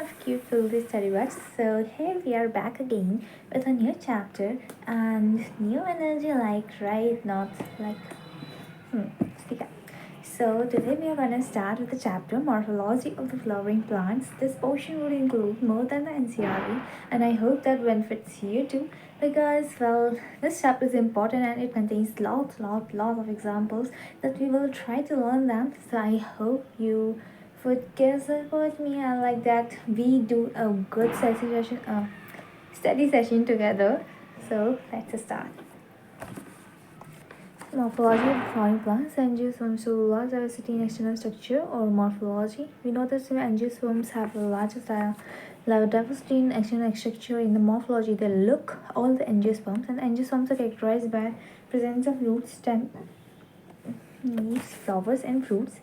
of cute little study buds. So here we are back again with a new chapter and new energy, like right, not like stick up. So today we are gonna start with the chapter Morphology of the Flowering Plants. This portion would include more than the NCRE, and I hope that benefits you too, because well, this chapter is important and it contains lots of examples that we will try to learn them. So I hope you would guess it with me, and like that we do a good study session together. So let's start. Morphology of flowering plants. Angiosperms show large diversity in external structure or morphology. We know that angiosperms have the largest diversity in external structure. In the morphology, they look all the angiosperms, and angiosperms are characterized by presence of roots, stem, leaves, flowers, and fruits.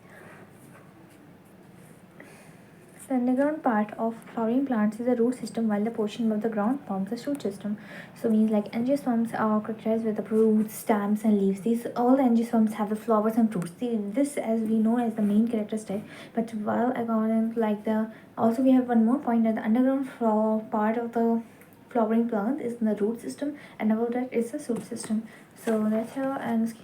The underground part of flowering plants is the root system, while the portion of the ground forms the shoot system. So means like angiosperms are characterized with the roots, stems, and leaves. These all the angiosperms have the flowers and fruits. This, as we know, as the main characteristic. But while according like the also we have one more point that the underground flower part of the flowering plant is in the root system, and above that is the shoot system. So that's how and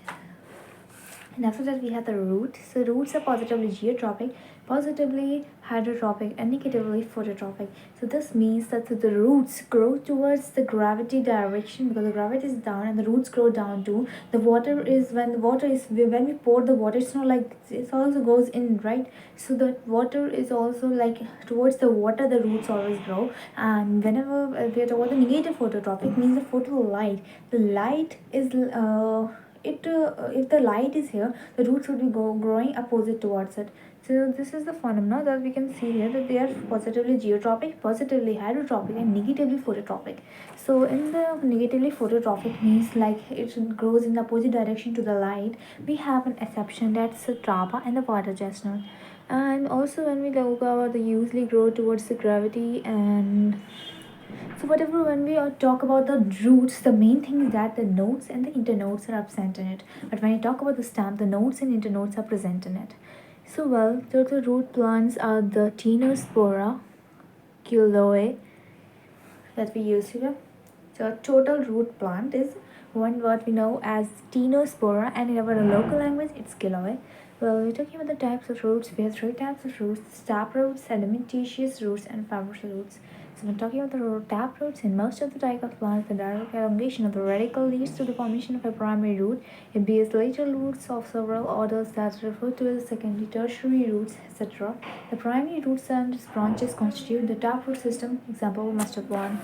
after that we have the roots. So roots are positively geotropic, positively hydrotropic, and negatively phototropic. So this means that the roots grow towards the gravity direction because the gravity is down and the roots grow down too. The water is when we pour the water, it's not like it also goes in, right? So the water is also like towards the water the roots always grow. And whenever we are talking about the negative phototropic, means the photo light. The light is if the light is here, the roots would be growing opposite towards it. So this is the phenomena that we can see here, that they are positively geotropic, positively hydrotropic, and negatively phototropic. So in the negatively phototropic means like it grows in the opposite direction to the light. We have an exception, that's the trapa and the water chestnut. And also when we look over, they usually grow towards the gravity. And so whatever, when we talk about the roots, the main thing is that the nodes and the internodes are absent in it. But when I talk about the stem, the nodes and internodes are present in it. So well, total root plants are the Tenospora, Culoe that we use here. So a total root plant is one what we know as Tenospora, and in our local language it's Culoe. Well, we're talking about the types of roots. We have three types of roots: tap roots, sedimentatious roots, and fibrous roots. So when talking about the tap roots, in most of the dicot plants, the direct elongation of the radicle leads to the formation of a primary root. It bears lateral roots of several orders that are referred to as secondary, tertiary roots, etc. The primary roots and its branches constitute the taproot system. Example, mustard plant.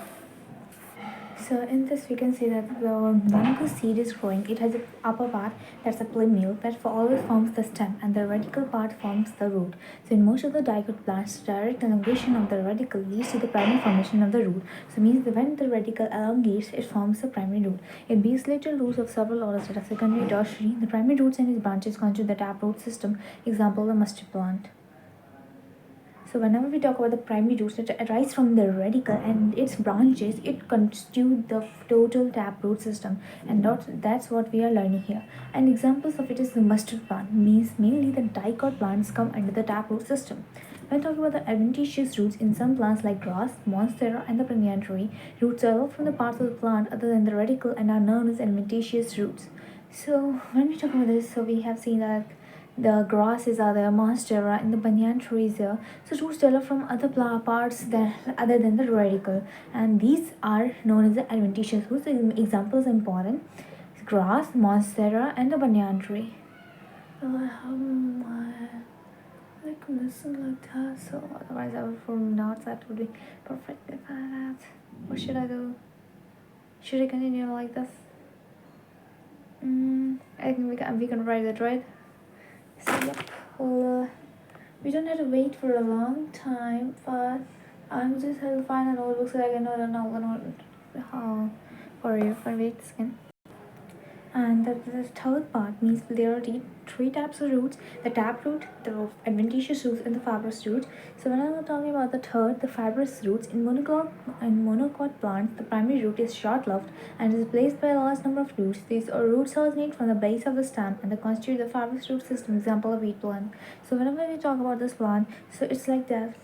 So in this we can see that when the seed is growing, it has an upper part that's a plumule that always forms the stem, and the radical part forms the root. So in most of the dicot plants, direct elongation of the radicle leads to the primary formation of the root. So means that when the radicle elongates, it forms the primary root. It bears lateral roots of several orders that are secondary, tertiary. The primary roots and its branches constitute the taproot system. Example, the mustard plant. So whenever we talk about the primary roots that arise from the radicle and its branches, it constitute the total taproot system, and that's what we are learning here. And examples of it is the mustard plant, means mainly the dicot plants come under the taproot system. When talking about the adventitious roots in some plants like grass, monstera, and the banyan tree, roots develop from the parts of the plant other than the radicle and are known as adventitious roots. So when we talk about this, so we have seen that the grasses are there, monstera, and the banyan trees here. So roots develop from other parts other than the radicle, and these are known as the adventitious roots. So examples are important: grass, monstera, and the banyan tree. Like listen like that. So otherwise, I would form knots. That would be perfectly fine. What should I do? Should I continue like this? I think we can write it, right? So yep, well, we don't have to wait for a long time, but I'm just have to find a notebook so I can know for you for wait a second. And the third part means there are three types of roots: the taproot, the adventitious roots, and the fibrous roots. So when I'm talking about the third, the fibrous roots, in monocot plants, the primary root is short-lived and is replaced by a large number of roots. These roots originate from the base of the stem and they constitute the fibrous root system. Example of wheat plant. So whenever we talk about this plant, so it's like that.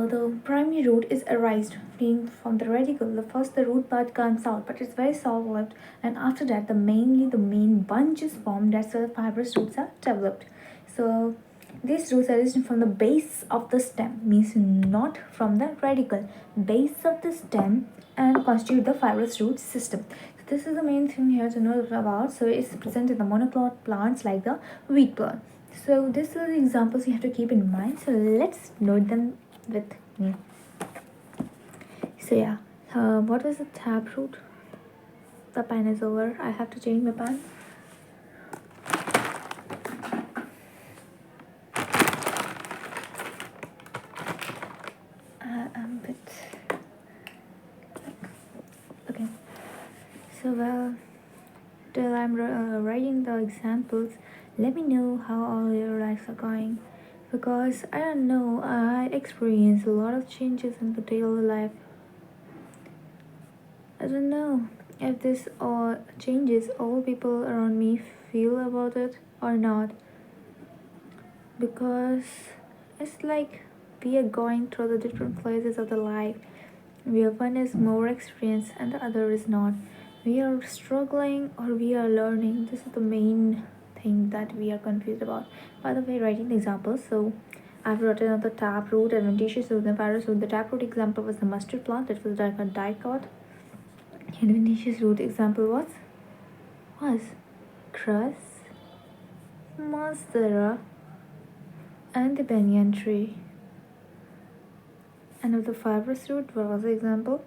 the primary root is erased being from the radicle. The first the root part comes out, but it's very short-lived, and after that the main bunch is formed. That's where the fibrous roots are developed. So these roots origin from the base of the stem, means not from the radicle, base of the stem, and constitute the fibrous root system. So this is the main thing here to know about. So it's present in the monoclot plants like the wheat plant. So these are the examples you have to keep in mind. So let's note them with me. So yeah, what was the taproot? The pen is over. I have to change my pen. I'm a bit okay. So well, till I'm writing the examples, let me know how all your lives are going, because I don't know, I experience a lot of changes in the daily life. I don't know if this all changes all people around me feel about it or not, because it's like we are going through the different phases of the life where one is more experienced and the other is not. We are struggling or we are learning. This is the main thing that we are confused about. By the way, writing the examples, so I've written on the taproot, adventitious root, and fibrous root. The taproot example was the mustard plant, it was dicot. Adventitious root example was cress, monstera, and the banyan tree. And of the fibrous root, what was the example?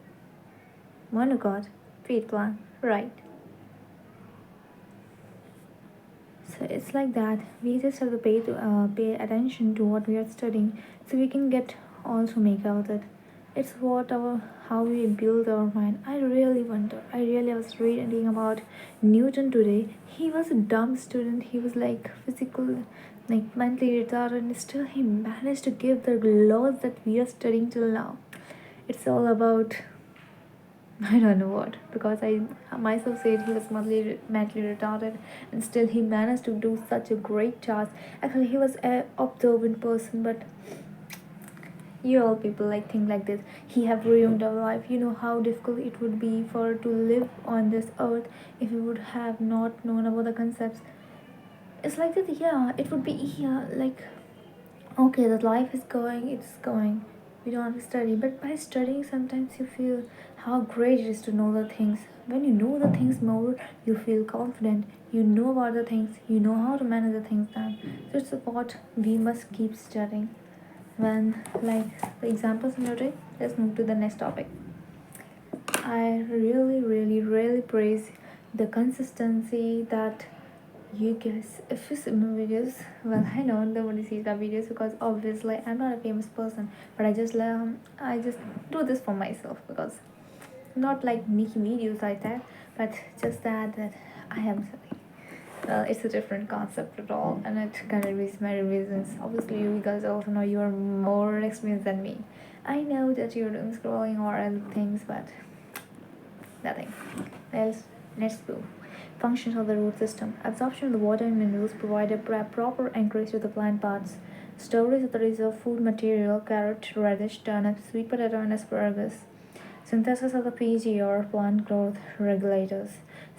Monocot, wheat plant, right. So it's like that. We just have to pay attention to what we are studying, so we can get also make out it. It's what our how we build our mind. I really wonder. I was reading about Newton today. He was a dumb student. He was like physical, like mentally retarded, and still he managed to give the laws that we are studying till now. It's all about I don't know what, because I myself said he was mentally retarded, and still he managed to do such a great task. Actually, he was a observant person, but you all people like think like this. He have ruined our life. You know how difficult it would be for to live on this earth if we would have not known about the concepts. It's like that. Yeah, it would be like okay, the life is going, it's going. We don't have to study, but by studying, sometimes you feel how great it is to know the things. When you know the things more, you feel confident. You know about the things, you know how to manage the things then. So it's what we must keep studying. When, like the examples noted, let's move to the next topic. I really praise the consistency that you guys, if you see my videos, well, I know nobody sees my videos because obviously I'm not a famous person, but I just do this for myself, because not like making videos like that, but just that I am silly. It's a different concept at all, and it kind of is my reasons. Obviously, you guys also know you are more experienced than me. I know that you're doing scrolling or other things, but nothing. Let's go. Functions of the root system. Absorption of the water and minerals provide a proper anchorage to the plant parts. Storage of the reserve food material, carrot, radish, turnip, sweet potato, and asparagus. Synthesis of the PG or plant growth regulators.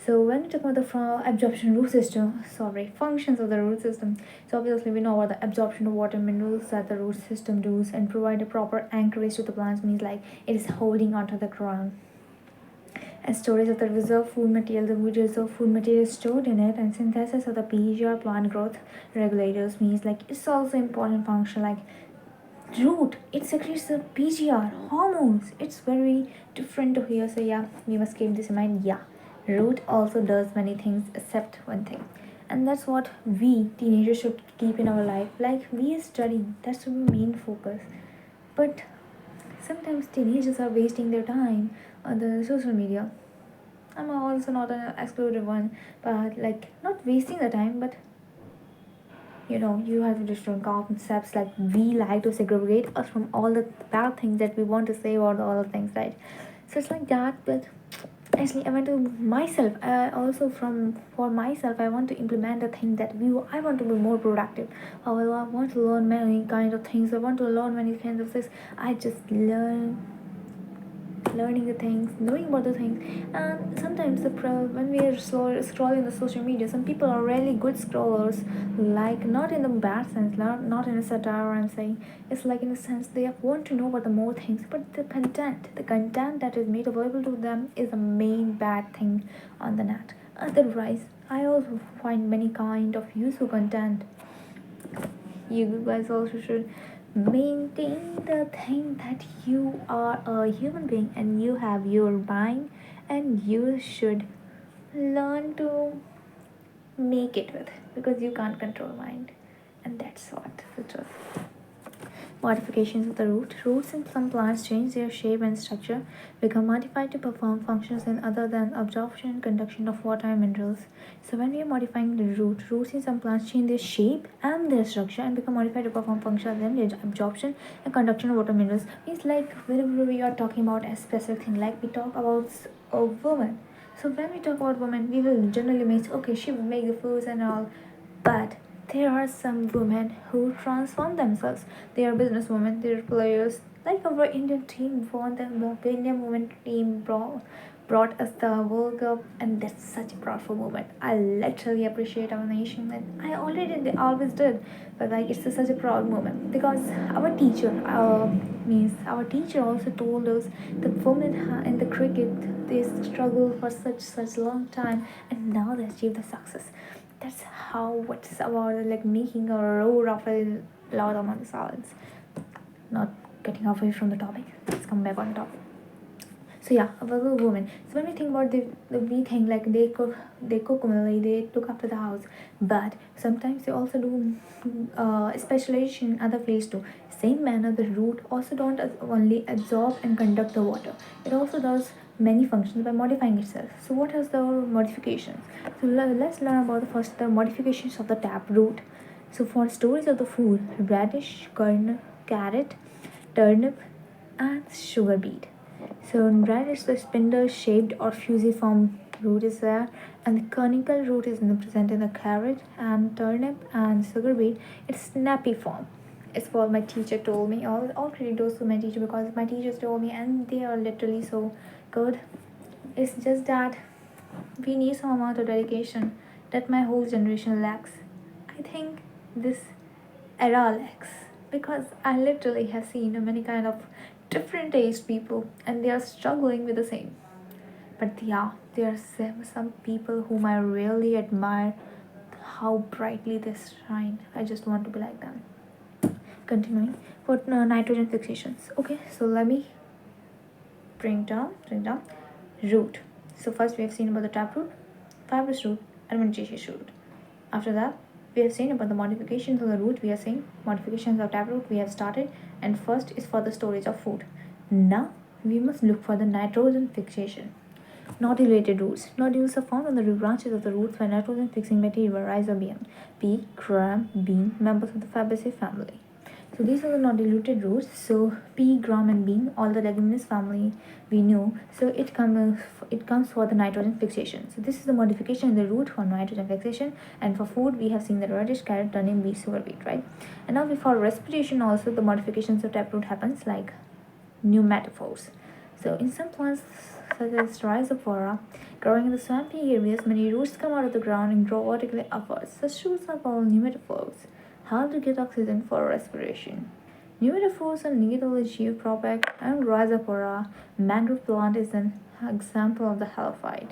So when we talk about the absorption root system, functions of the root system. So obviously we know about the absorption of water minerals that the root system does and provide a proper anchorage to the plants, means like it is holding onto the ground. And storage of the reserve food material, the reserve food material is stored in it, and synthesis of the PGR plant growth regulators, means like it's also important function. Like root, it secretes the PGR hormones. It's very different to here. So yeah, we must keep this in mind. Yeah, root also does many things except one thing, and that's what we teenagers should keep in our life. Like we are studying, that's the main focus. But sometimes teenagers are wasting their time on the social media. I'm also not an exclusive one, but like not wasting the time, but you have different concepts. Like we like to segregate us from all the bad things that we want to say about all the things, right? So it's like that, but Actually, I want to myself. Also, from for myself, I want to implement the thing that I want to be more productive. I want to learn many kind of things. I want to learn many kinds of things. I just learning the things, knowing about the things. And sometimes when we are scrolling the social media, some people are really good scrollers, like not in the bad sense, not in a satire. I'm saying it's like in a sense they want to know about the more things, but the content that is made available to them is the main bad thing on the net. Otherwise, I also find many kind of useful content. You guys also should maintain the thing that you are a human being and you have your mind, and you should learn to make it with, because you can't control mind, and that's what the truth. Modifications of the root. Roots in some plants change their shape and structure, become modified to perform functions in other than absorption and conduction of water and minerals. So when we are modifying the roots in some plants change their shape and their structure and become modified to perform functions in absorption and conduction of water minerals. It's like whenever we are talking about a specific thing, like we talk about a woman. So when we talk about women, we will generally mean okay, she will make the foods and all, but there are some women who transform themselves. They are businesswomen, they are players. Like our Indian team won the Indian women team brought us the World Cup, and that's such a proudful moment. I literally appreciate our nation, and I already always did, but like it's such a proud moment because our teacher, means our teacher also told us the women in the cricket they struggle for such long time, and now they achieve the success. That's how what's about like making a roar of a loud amount of silence. Not getting away from the topic. Let's come back on the topic. So yeah, about the women. So when we think about we think like they cook only, they look after the house, but sometimes they also do specialization in other fields too. Same manner, the root also don't only absorb and conduct the water. It also does many functions by modifying itself. So what are the modifications? So let's learn about the modifications of the tap root. So for storage of the food, radish, carrot, turnip, and sugar beet. So in red it's the spindle shaped or fusiform root is there, and the conical root is present in the carrot and turnip and sugar beet. It's snappy form. It's what my teacher told me. All credit goes to my teacher because my teachers told me, and they are literally so good. It's just that we need some amount of dedication that my whole generation lacks. I think this era lacks because I literally have seen many kind of different age people and they are struggling with the same. But yeah, there are some people whom I really admire how brightly they shine. I just want to be like them. Continuing for nitrogen fixations. Okay, so let me bring down root. So first we have seen about the taproot, fibrous root, adventitious root. After that, we have seen about the modifications of the root. We are saying modifications of taproot we have started, and first is for the storage of food. Now we must look for the nitrogen fixation. Nodulated roots. Nodules are found on the root branches of the roots where nitrogen fixing material rhizobium, pea, gram, bean, members of the Fabaceae family. So these are the nodulated roots. So pea, gram, and bean, all the leguminous family we know. So it comes for the nitrogen fixation. So this is the modification in the root for nitrogen fixation. And for food, we have seen the radish, carrot, turnip, beet, sugar beet, right? And now for respiration, also the modifications of taproot happens like pneumatophores. So in some plants such as rhizophora, growing in the swampy areas, many roots come out of the ground and grow vertically upwards. Such roots are called pneumatophores. How to get oxygen for respiration? Pneumatophores are needle geopropac and rhizophora. Mangrove plant is an example of the halophyte.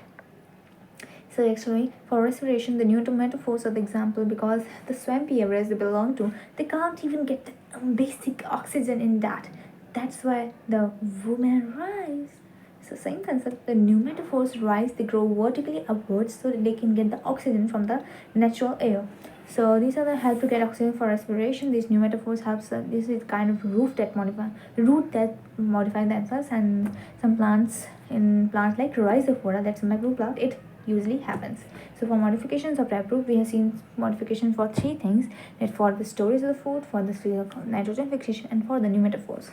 So actually, for respiration, the pneumatophores are the example because the swampy areas they belong to, they can't even get the basic oxygen in that. That's why the women rise. So same concept, the pneumatophores rise, they grow vertically upwards so that they can get the oxygen from the natural air. So these are the help to get oxygen for respiration. These pneumatophores helps. This is kind of root that modify themselves, and some plants in plants like rhizophora, that's a macro plant. It usually happens. So for modifications of taproot, we have seen modification for three things: that for the storage of the food, for the nitrogen fixation, and for the pneumatophores.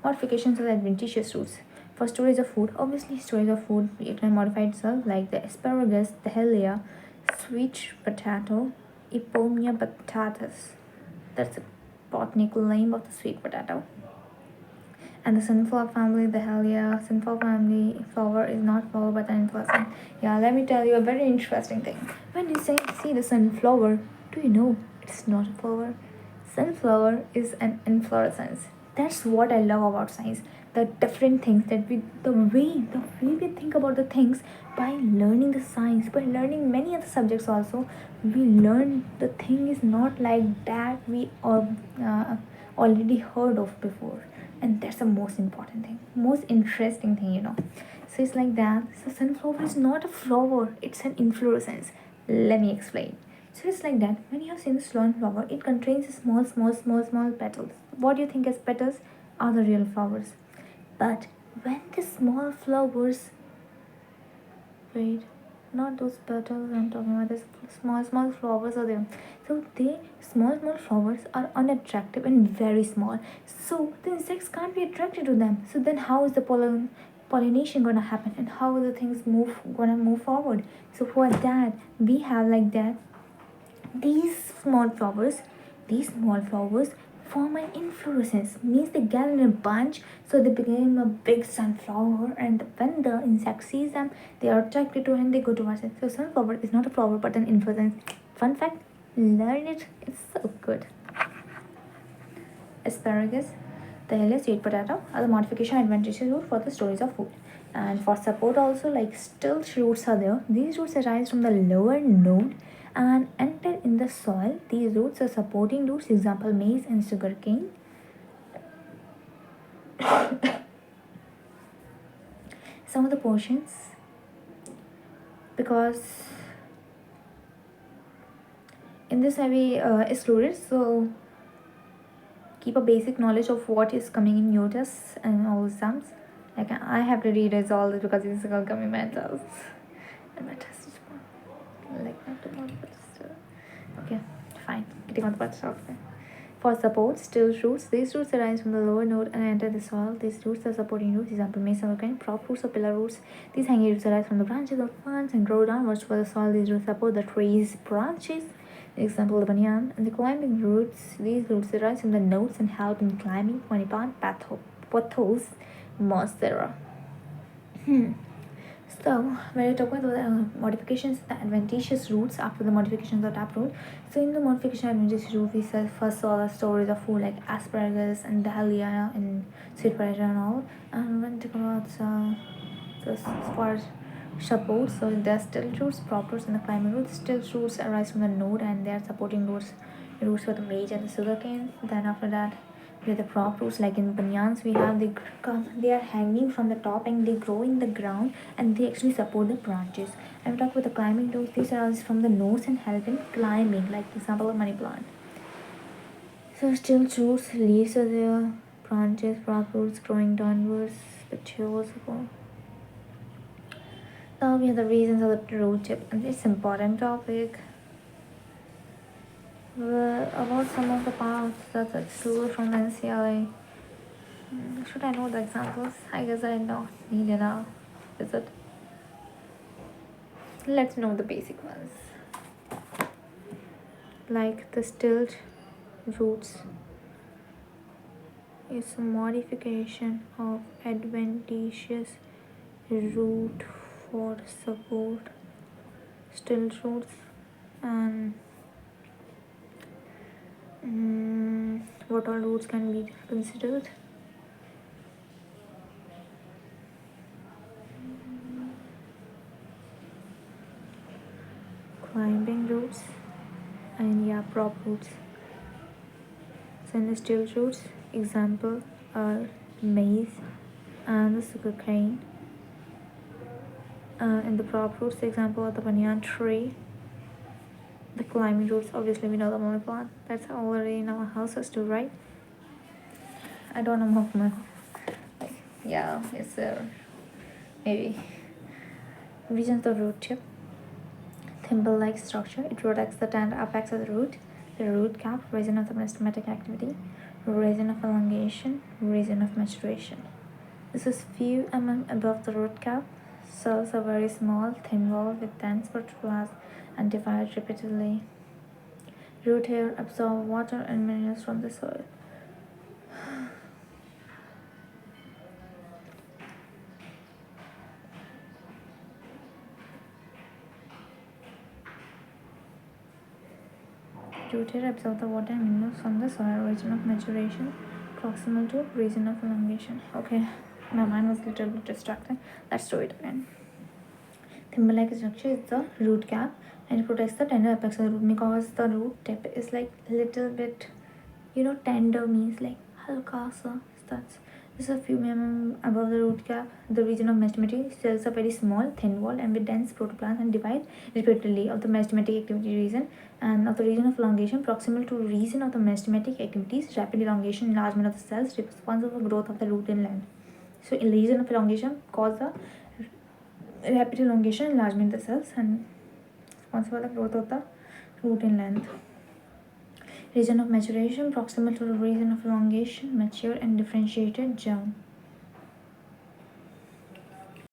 Modifications of adventitious roots. For storage of food, obviously storage of food it can modify itself like the asparagus, the helia, sweet potato, Ipomia batatas. That's a botanical name of the sweet potato. And the sunflower family, the helia sunflower family flower is not flower but an inflorescence. Yeah, let me tell you a very interesting thing. When you see the sunflower, do you know it's not a flower? Sunflower is an inflorescence. That's what I love about science. The different things that the way we think about the things by learning the science, by learning many other subjects also, we learn the thing is not like that we already heard of before, and that's the most important thing, most interesting thing. So it's like that. So sunflower is not a flower, it's an inflorescence. Let me explain. So it's like that. When you have seen the sunflower, it contains small petals. What do you think as petals are the real flowers? But when the small flowers, wait, not those petals I'm talking about, the small flowers are there. So they small flowers are unattractive and very small. So the insects can't be attracted to them. So then how is the pollination gonna happen, and how the things gonna move forward? So for that we have like that these small flowers form an inflorescence, means they gather in a bunch, so they become a big sunflower. And when the insect sees them, they are attracted to and they go towards it. So sunflower is not a flower but an inflorescence. Fun fact, learn it. It's so good. Asparagus, the yellow sweet potato, are the modification advantageous root for the storage of food. And for support also, like still roots are there. These roots arise from the lower node and enter in the soil. These roots are supporting roots, example maize and sugarcane. Some of the portions, because in this I be excluded, so keep a basic knowledge of what is coming in your tests and all exams. Like I have to read it all because it's all coming my tests and my tests is like not too much, but still. Okay, fine. Getting on the part stuff. For support, still roots. These roots arise from the lower node and enter the soil. These roots are supporting roots. Example, maize, sugarcane, prop roots or pillar roots. These hanging roots arise from the branches of plants and grow downwards for the soil. These roots support the tree's branches. Example, the banyan. And the climbing roots. These roots arise from the nodes and help in climbing, ponipan, pothos, monstera. So, when we talk about the modifications, the adventitious roots after the modifications of taproot. So, in the modification adventitious root, we first saw the storage of food like asparagus and dahlia and sweet potato and all. And when we talk about the for support, so there are still roots, prop roots, and the climbing roots. Still roots arise from the node and they are supporting roots for the maize and the sugarcane. Then after that, with the prop roots, like in banyans we have they are hanging from the top and they grow in the ground and they actually support the branches. And we talk about the climbing roots, these are from the nodes and help in climbing, like example of money plant. So still roots, leaves are there, branches, prop roots growing downwards, petioles. Now we have the reasons of the root tip, and it's important topic. About some of the parts that's excluded from the NCLA. Should I know the examples? I guess I don't need it now. Is it? Let's know the basic ones. Like the stilt roots is a modification of adventitious root for support. Stilt roots and what all roots can be considered? Climbing roots and prop roots. So in the still roots, example are maize and the sugarcane. In the prop roots, the example of the banyan tree. The climbing roots, obviously we know the money plant. That's already in our houses too, right? I don't know of my it's there. Maybe. Regions of root tip. Thimble-like structure. It protects the tender apex of the root cap, region of the meristematic activity, region of elongation, region of maturation. This is few above the root cap. Cells are very small, thin walled with dense protoplasm and divide repeatedly. Root hair absorb water and minerals from the soil. Root hair absorb the water and minerals from the soil. Region of maturation proximal to region of elongation. Okay, my mind was a little bit distracting. Let's do it again. Thimble-like structure is the root cap and it protects the tender apex of the root because the root tip is like little bit, tender means like halka sa. That's this is a few mm above the root cap. The region of meristematic cells are very small, thin walled, and with dense protoplasm and divide repeatedly of the meristematic activity region and of the region of elongation proximal to region of the meristematic activities, rapid elongation, enlargement of the cells responsible for growth of the root in land. So in region of elongation cause the rapid elongation, enlargement of the cells and responsible for the growth of the root in length. Region of maturation proximal to the region of elongation, mature and differentiated germ.